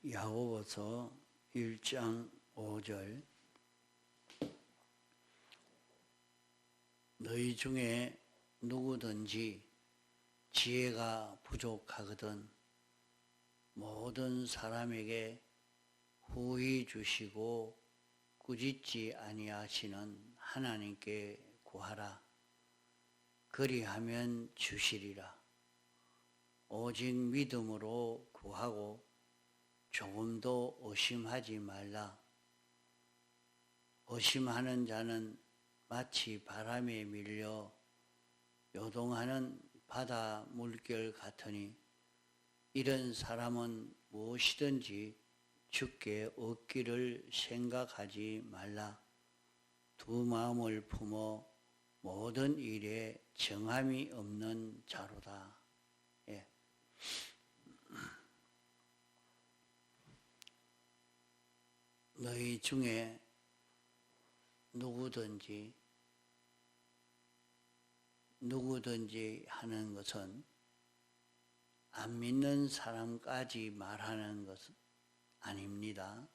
야고보서 1장 5절 너희 중에 누구든지 지혜가 부족하거든 모든 사람에게 후히 주시고 꾸짖지 아니하시는 하나님께 구하라. 그리하면 주시리라. 오직 믿음으로 구하고 조금도 의심하지 말라. 의심하는 자는 마치 바람에 밀려 요동하는 바다 물결 같으니 이런 사람은 무엇이든지 주께 얻기를 생각하지 말라. 두 마음을 품어 모든 일에 정함이 없는 자로다. 예. 너희 중에 누구든지 하는 것은 안 믿는 사람까지 말하는 것은 아닙니다.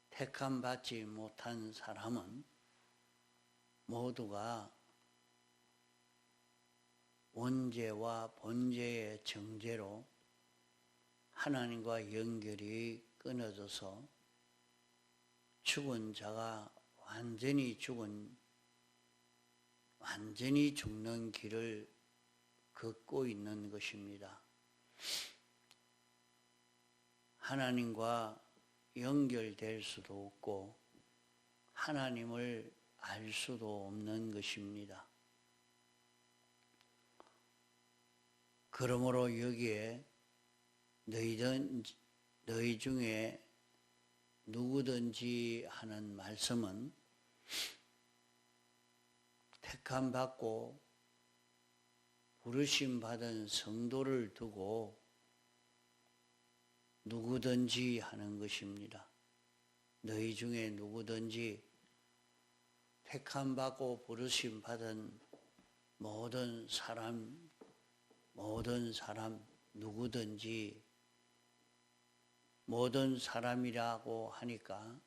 택함 받지 못한 사람은 모두가 원죄와 본죄의 정죄로 하나님과 연결이 끊어져서 죽은 자가 완전히 죽는 길을 걷고 있는 것입니다. 하나님과 연결될 수도 없고 하나님을 알 수도 없는 것입니다. 그러므로 여기에 너희 중에 누구든지 하는 말씀은 택함 받고 부르심 받은 성도를 두고 누구든지 하는 것입니다. 너희 중에 누구든지 택함 받고 부르심 받은 모든 사람 누구든지 모든 사람이라고 하니까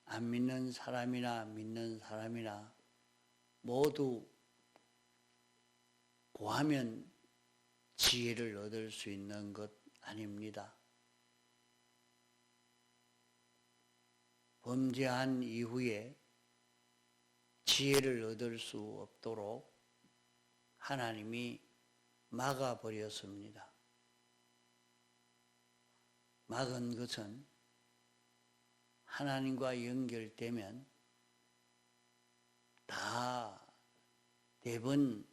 안 믿는 사람이나 믿는 사람이나 모두 구하면 지혜를 얻을 수 있는 것 아닙니다. 범죄한 이후에 지혜를 얻을 수 없도록 하나님이 막아버렸습니다. 막은 것은 하나님과 연결되면 다 대번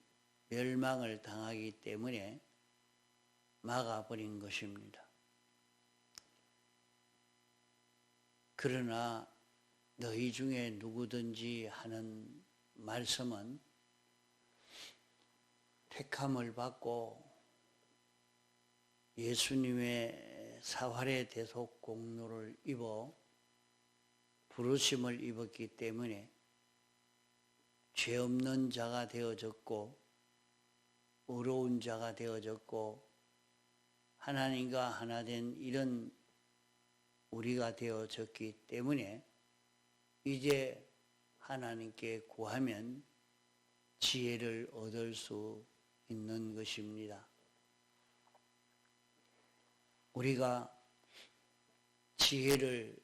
멸망을 당하기 때문에 막아버린 것입니다. 그러나 너희 중에 누구든지 하는 말씀은 택함을 받고 예수님의 사활의 대속 공로를 입어 부르심을 입었기 때문에 죄 없는 자가 되어졌고 의로운 자가 되어졌고 하나님과 하나 된 이런 우리가 되어졌기 때문에 이제 하나님께 구하면 지혜를 얻을 수 있는 것입니다. 우리가 지혜를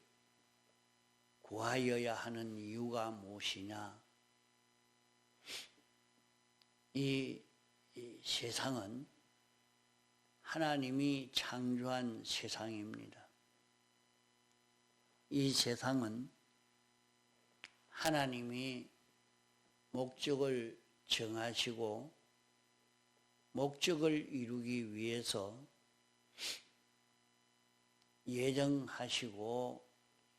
구하여야 하는 이유가 무엇이냐? 이 세상은 하나님이 창조한 세상입니다. 이 세상은 하나님이 목적을 정하시고 목적을 이루기 위해서 예정하시고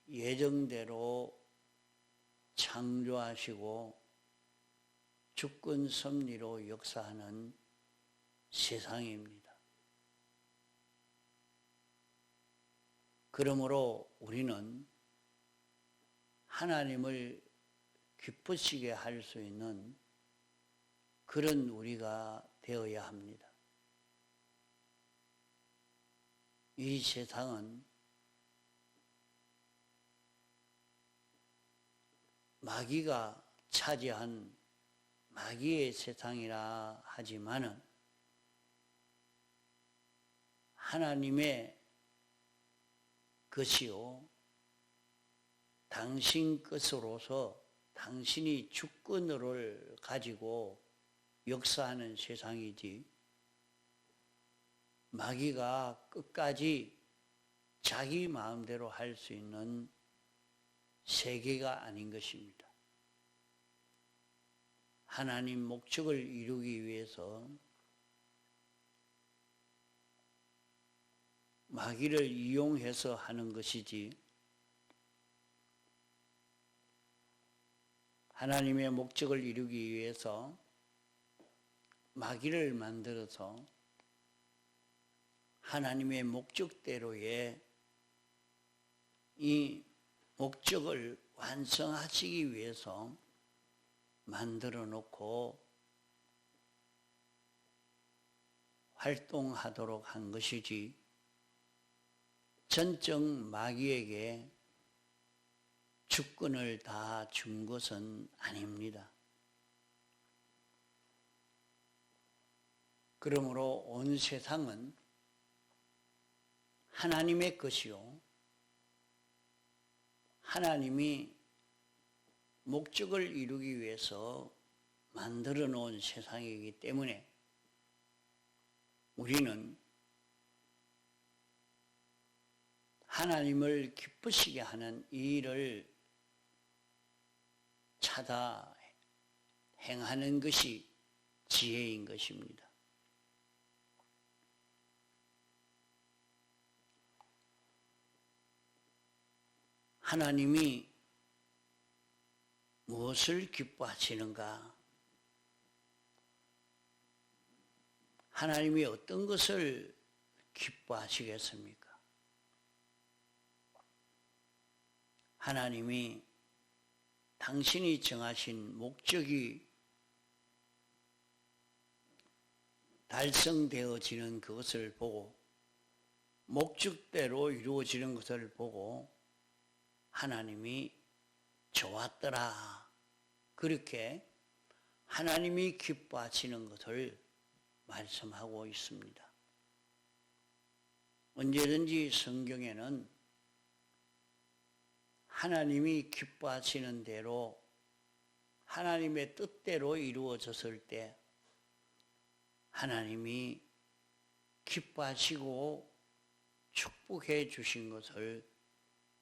예정대로 창조하시고 주권 섭리로 역사하는 세상입니다. 그러므로 우리는 하나님을 기쁘시게 할 수 있는 그런 우리가 되어야 합니다. 이 세상은 마귀가 차지한 마귀의 세상이라 하지만은 하나님의 것이요 당신 것으로서 당신이 주권을 가지고 역사하는 세상이지, 마귀가 끝까지 자기 마음대로 할 수 있는 세계가 아닌 것입니다. 하나님 목적을 이루기 위해서 마귀를 이용해서 하는 것이지, 하나님의 목적을 이루기 위해서 마귀를 만들어서 하나님의 목적대로의 이 목적을 완성하시기 위해서 만들어 놓고 활동하도록 한 것이지, 전적 마귀에게 주권을 다 준 것은 아닙니다. 그러므로 온 세상은 하나님의 것이요 하나님이 목적을 이루기 위해서 만들어 놓은 세상이기 때문에 우리는 하나님을 기쁘시게 하는 이 일을 찾아 행하는 것이 지혜인 것입니다. 하나님이 무엇을 기뻐하시는가? 하나님이 어떤 것을 기뻐하시겠습니까? 하나님이 당신이 정하신 목적이 달성되어지는 그것을 보고, 목적대로 이루어지는 것을 보고 하나님이 좋았더라, 그렇게 하나님이 기뻐하시는 것을 말씀하고 있습니다. 언제든지 성경에는 하나님이 기뻐하시는 대로 하나님의 뜻대로 이루어졌을 때 하나님이 기뻐하시고 축복해 주신 것을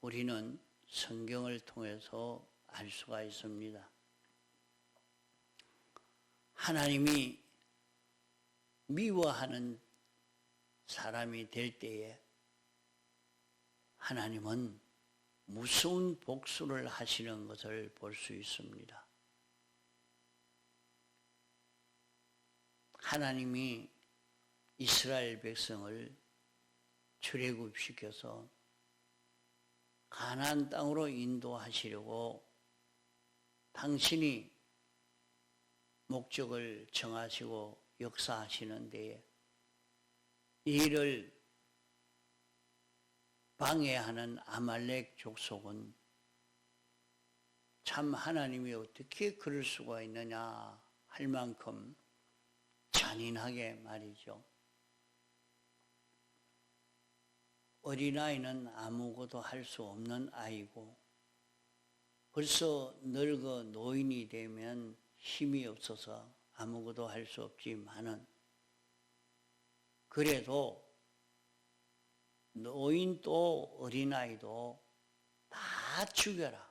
우리는 성경을 통해서 알 수가 있습니다. 하나님이 미워하는 사람이 될 때에 하나님은 무서운 복수를 하시는 것을 볼 수 있습니다. 하나님이 이스라엘 백성을 출애굽시켜서 가나안 땅으로 인도하시려고 당신이 목적을 정하시고 역사하시는 데에 이 일을 방해하는 아말렉 족속은 참 하나님이 어떻게 그럴 수가 있느냐 할 만큼 잔인하게 말이죠. 어린아이는 아무것도 할 수 없는 아이고 벌써 늙어 노인이 되면 힘이 없어서 아무것도 할 수 없지만은 그래도 노인도 어린아이도 다 죽여라.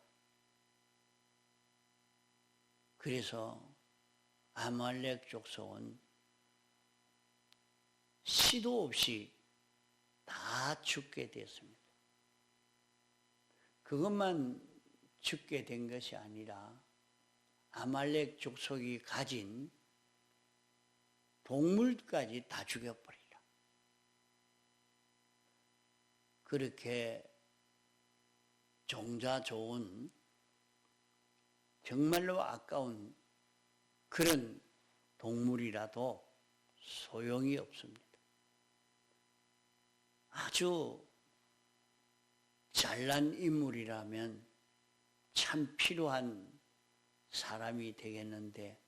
그래서 아말렉 족속은 시도 없이 다 죽게 됐습니다. 그것만 죽게 된 것이 아니라 아말렉 족속이 가진 동물까지 다 죽여버리라. 그렇게 종자 좋은 정말로 아까운 그런 동물이라도 소용이 없습니다. 아주 잘난 인물이라면 참 필요한 사람이 되겠는데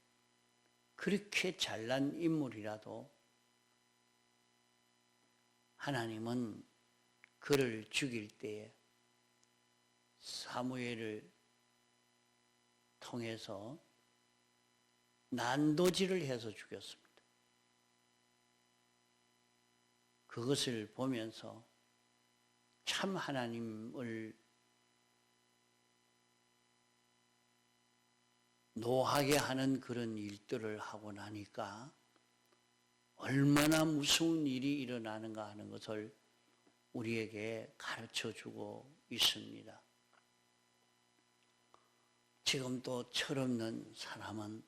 그렇게 잘난 인물이라도 하나님은 그를 죽일 때에 사무엘을 통해서 난도질을 해서 죽였습니다. 그것을 보면서 참 하나님을 노하게 하는 그런 일들을 하고 나니까 얼마나 무서운 일이 일어나는가 하는 것을 우리에게 가르쳐주고 있습니다. 지금 또 철없는 사람은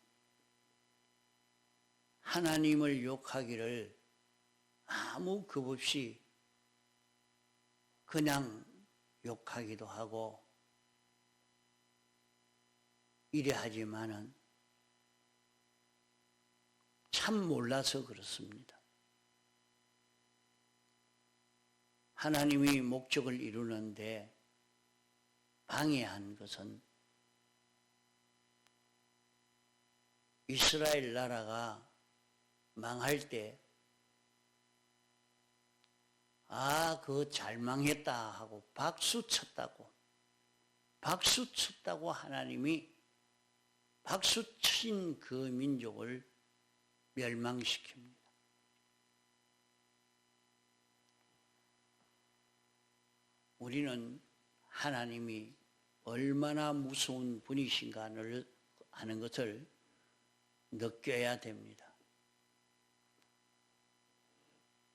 하나님을 욕하기를 아무 겁 없이 그냥 욕하기도 하고 이래 하지만은 참 몰라서 그렇습니다. 하나님이 목적을 이루는데 방해한 것은 이스라엘 나라가 망할 때 그거 잘 망했다 하고 박수 쳤다고 하나님이 박수 친 그 민족을 멸망시킵니다. 우리는 하나님이 얼마나 무서운 분이신가를 하는 것을 느껴야 됩니다.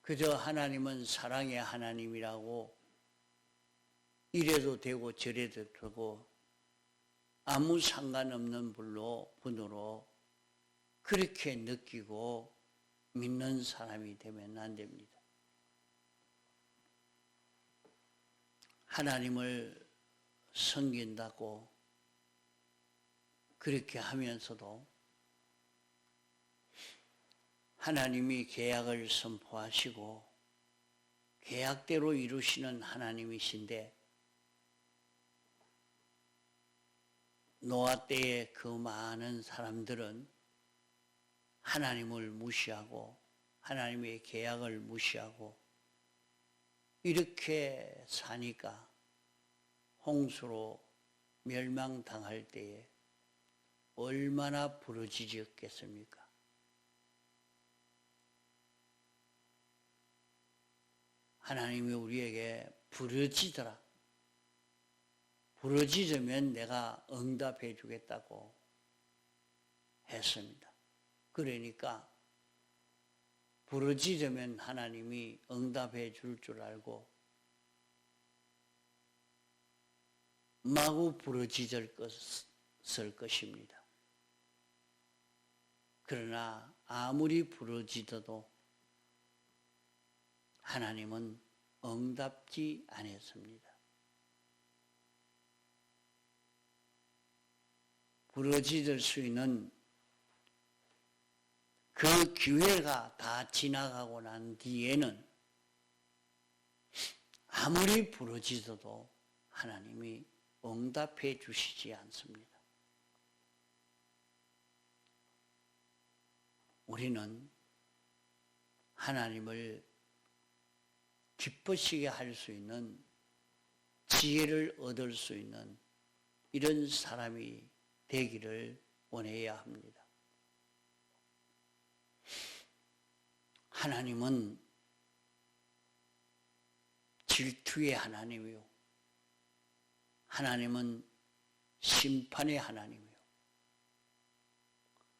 그저 하나님은 사랑의 하나님이라고 이래도 되고 저래도 되고 아무 상관없는 분으로 그렇게 느끼고 믿는 사람이 되면 안 됩니다. 하나님을 섬긴다고 그렇게 하면서도 하나님이 계약을 선포하시고 계약대로 이루시는 하나님이신데 노아 때의 그 많은 사람들은 하나님을 무시하고 하나님의 계약을 무시하고 이렇게 사니까 홍수로 멸망당할 때에 얼마나 부르짖었겠습니까? 하나님이 우리에게 부르짖으라. 부르짖으면 내가 응답해 주겠다고 했습니다. 그러니까 부르짖으면 하나님이 응답해 줄 줄 알고 마구 부르짖을 것입니다. 그러나 아무리 부르짖어도 하나님은 응답지 않았습니다. 부르짖을 수 있는 그 기회가 다 지나가고 난 뒤에는 아무리 부르짖어도 하나님이 응답해 주시지 않습니다. 우리는 하나님을 기쁘시게 할 수 있는 지혜를 얻을 수 있는 이런 사람이 되기를 원해야 합니다. 하나님은 질투의 하나님이요. 하나님은 심판의 하나님이요.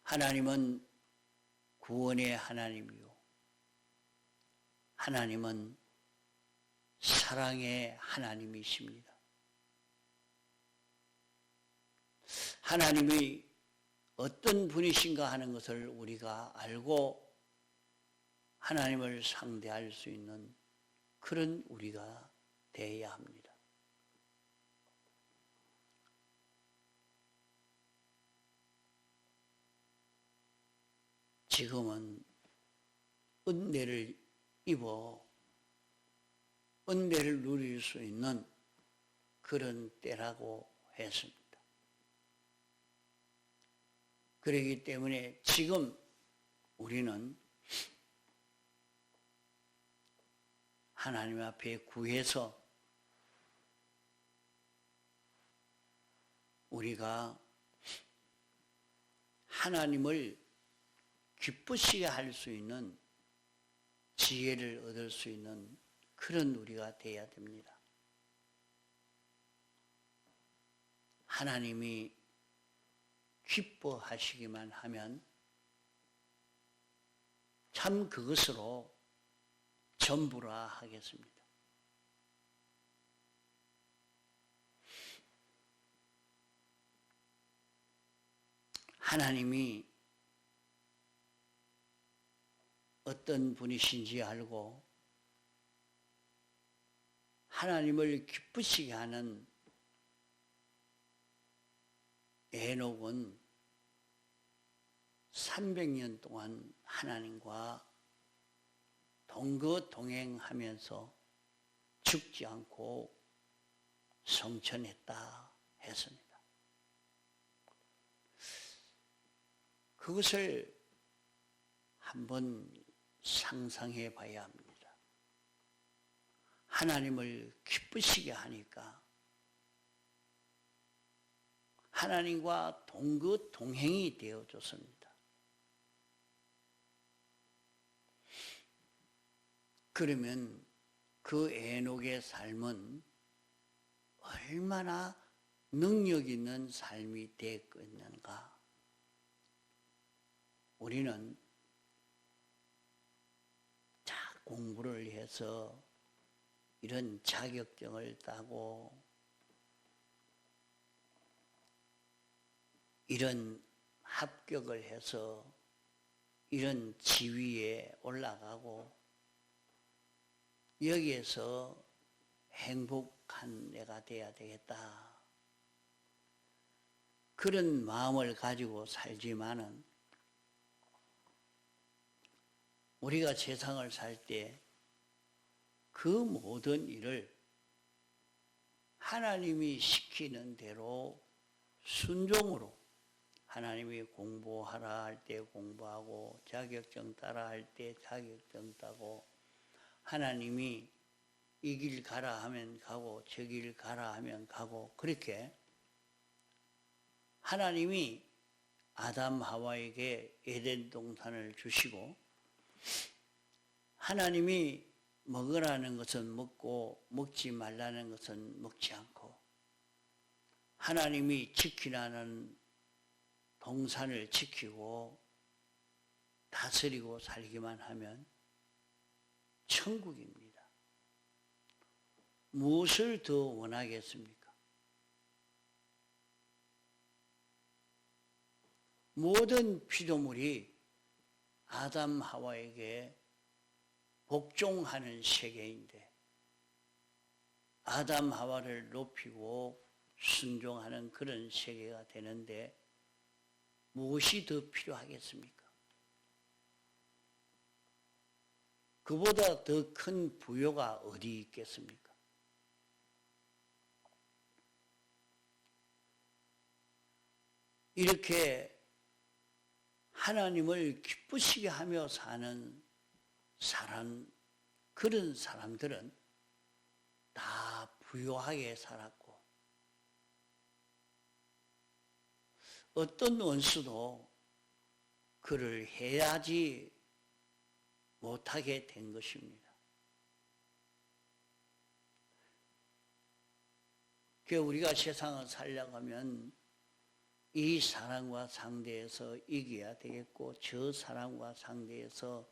하나님은 구원의 하나님이요. 하나님은 사랑의 하나님이십니다. 하나님이 어떤 분이신가 하는 것을 우리가 알고 하나님을 상대할 수 있는 그런 우리가 되어야 합니다. 지금은 은혜를 입어 은혜를 누릴 수 있는 그런 때라고 했습니다. 그렇기 때문에 지금 우리는 하나님 앞에 구해서 우리가 하나님을 기쁘시게 할 수 있는 지혜를 얻을 수 있는 그런 우리가 되어야 됩니다. 하나님이 기뻐하시기만 하면 참 그것으로 전부라 하겠습니다. 하나님이 어떤 분이신지 알고 하나님을 기쁘시게 하는 에녹은 300년 동안 하나님과 동거동행하면서 죽지 않고 성천했다 했습니다. 그것을 한번 상상해 봐야 합니다. 하나님을 기쁘시게 하니까 하나님과 동거동행이 되어졌습니다. 그러면 그 에녹의 삶은 얼마나 능력 있는 삶이 되었겠는가? 우리는 공부를 해서 이런 자격증을 따고 이런 합격을 해서 이런 지위에 올라가고 여기에서 행복한 내가 돼야 되겠다. 그런 마음을 가지고 살지만은 우리가 세상을 살 때 그 모든 일을 하나님이 시키는 대로 순종으로 하나님이 공부하라 할 때 공부하고 자격증 따라 할 때 자격증 따고 하나님이 이 길 가라 하면 가고 저 길 가라 하면 가고 그렇게 하나님이 아담 하와에게 에덴 동산을 주시고 하나님이 먹으라는 것은 먹고 먹지 말라는 것은 먹지 않고 하나님이 지키라는 동산을 지키고 다스리고 살기만 하면 천국입니다. 무엇을 더 원하겠습니까? 모든 피조물이 아담 하와에게 복종하는 세계인데 아담 하와를 높이고 순종하는 그런 세계가 되는데 무엇이 더 필요하겠습니까? 그보다 더 큰 부요가 어디 있겠습니까? 이렇게 하나님을 기쁘시게 하며 사는 그런 사람들은 다 부유하게 살았고 어떤 원수도 그를 해하지 못하게 된 것입니다. 우리가 세상을 살려가면 이 사람과 상대해서 이겨야 되겠고 저 사람과 상대해서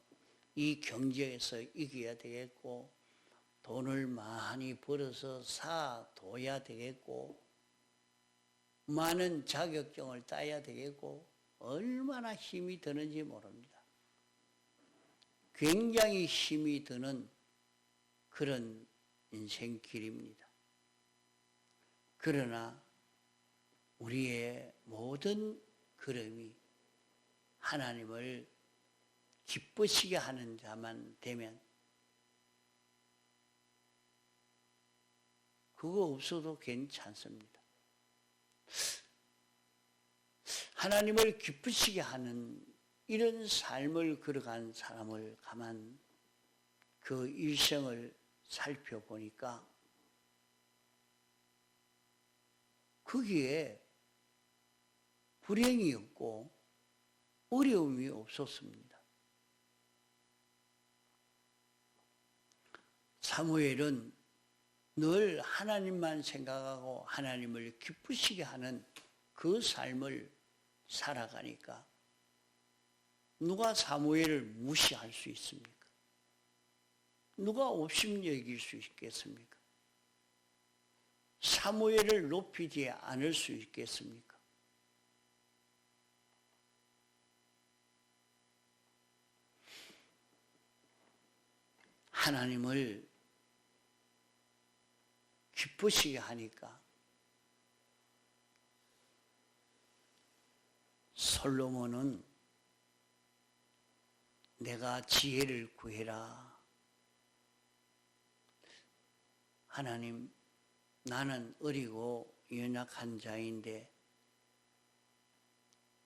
이 경제에서 이겨야 되겠고 돈을 많이 벌어서 사둬야 되겠고 많은 자격증을 따야 되겠고 얼마나 힘이 드는지 모릅니다. 굉장히 힘이 드는 그런 인생길입니다. 그러나 우리의 모든 걸음이 하나님을 기쁘시게 하는 자만 되면 그거 없어도 괜찮습니다. 하나님을 기쁘시게 하는 이런 삶을 걸어간 사람을 가만 그 일생을 살펴보니까 거기에 불행이 없고 어려움이 없었습니다. 사무엘은 늘 하나님만 생각하고 하나님을 기쁘시게 하는 그 삶을 살아가니까 누가 사무엘을 무시할 수 있습니까? 누가 업신여길 수 있겠습니까? 사무엘을 높이지 않을 수 있겠습니까? 하나님을 기쁘시게 하니까 솔로몬은 내가 지혜를 구해라. 하나님, 나는 어리고 연약한 자인데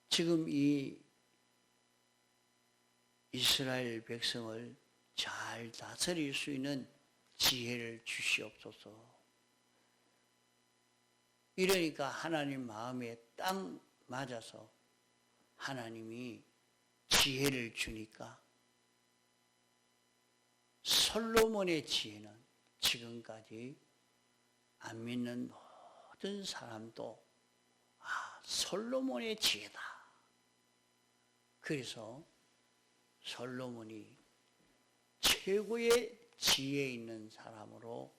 지금 이 이스라엘 백성을 잘 다스릴 수 있는 지혜를 주시옵소서. 이러니까 하나님 마음에 딱 맞아서 하나님이 지혜를 주니까 솔로몬의 지혜는 지금까지 안 믿는 모든 사람도 솔로몬의 지혜다. 그래서 솔로몬이 최고의 지혜 있는 사람으로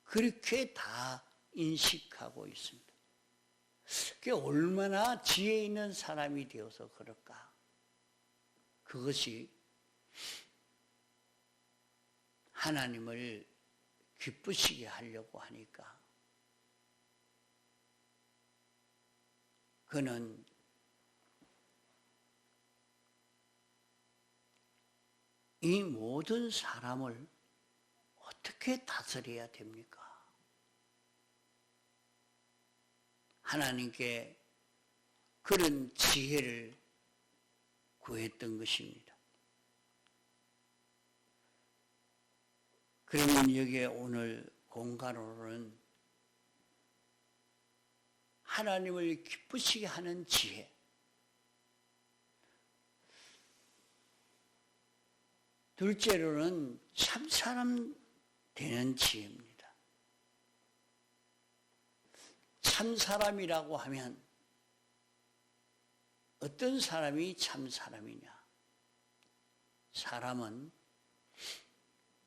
그렇게 다 인식하고 있습니다. 그게 얼마나 지혜 있는 사람이 되어서 그럴까? 그것이 하나님을 기쁘시게 하려고 하니까 그는 이 모든 사람을 어떻게 다스려야 됩니까? 하나님께 그런 지혜를 구했던 것입니다. 그러면 여기에 오늘 공간으로는 하나님을 기쁘시게 하는 지혜, 둘째로는 참사람 되는 지혜입니다. 참사람이라고 하면 어떤 사람이 참사람이냐? 사람은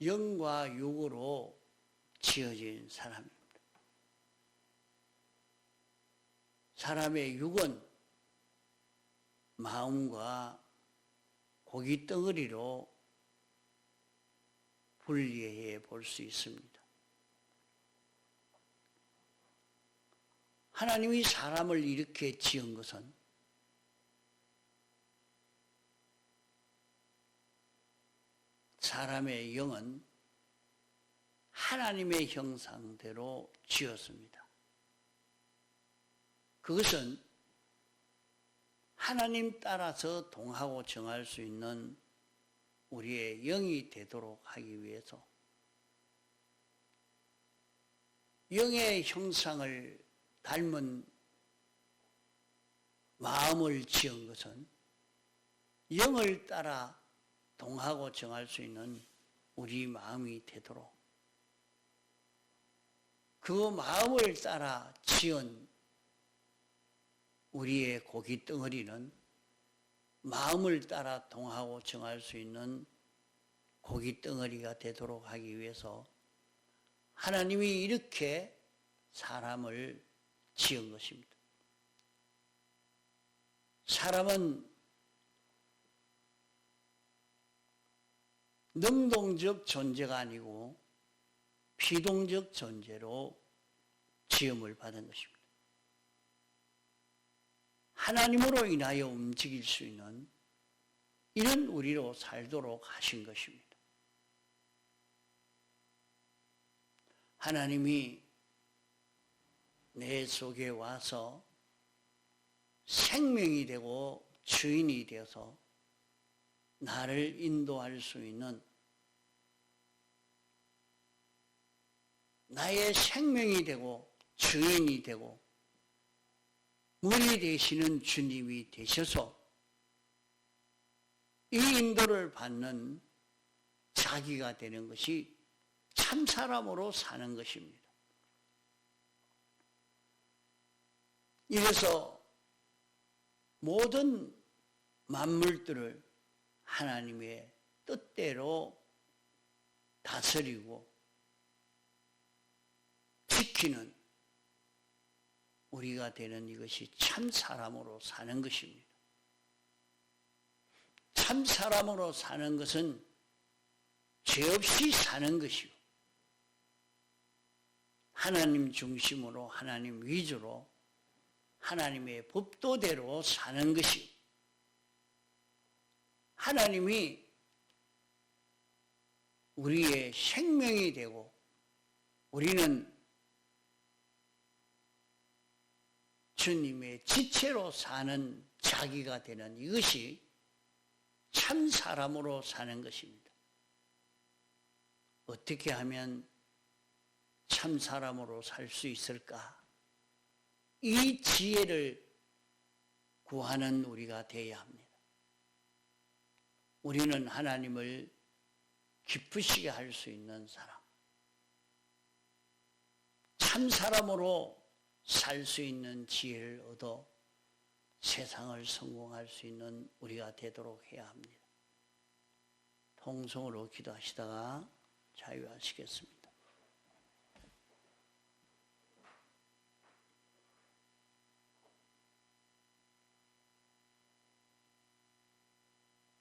영과 육으로 지어진 사람입니다. 사람의 육은 마음과 고기 덩어리로 분리해 볼 수 있습니다. 하나님이 사람을 이렇게 지은 것은 사람의 영은 하나님의 형상대로 지었습니다. 그것은 하나님 따라서 동하고 정할 수 있는 우리의 영이 되도록 하기 위해서 영의 형상을 닮은 마음을 지은 것은 영을 따라 동하고 정할 수 있는 우리 마음이 되도록 그 마음을 따라 지은 우리의 고기 덩어리는 마음을 따라 동하고 정할 수 있는 고기 덩어리가 되도록 하기 위해서 하나님이 이렇게 사람을 지은 것입니다. 사람은 능동적 존재가 아니고 피동적 존재로 지음을 받은 것입니다. 하나님으로 인하여 움직일 수 있는 이런 우리로 살도록 하신 것입니다. 하나님이 내 속에 와서 생명이 되고 주인이 되어서 나를 인도할 수 있는, 나의 생명이 되고 주인이 되고 문이 되시는 주님이 되셔서 이 인도를 받는 자기가 되는 것이 참 사람으로 사는 것입니다. 이래서 모든 만물들을 하나님의 뜻대로 다스리고 지키는 우리가 되는 이것이 참 사람으로 사는 것입니다. 참 사람으로 사는 것은 죄 없이 사는 것이고 하나님 중심으로 하나님 위주로 하나님의 법도대로 사는 것이고 하나님이 우리의 생명이 되고 우리는 주님의 지체로 사는 자기가 되는 이것이 참 사람으로 사는 것입니다. 어떻게 하면 참 사람으로 살 수 있을까? 이 지혜를 구하는 우리가 되어야 합니다. 우리는 하나님을 기쁘시게 할 수 있는 사람, 참 사람으로 살 수 있는 지혜를 얻어 세상을 성공할 수 있는 우리가 되도록 해야 합니다. 통성으로 기도하시다가 자유하시겠습니다.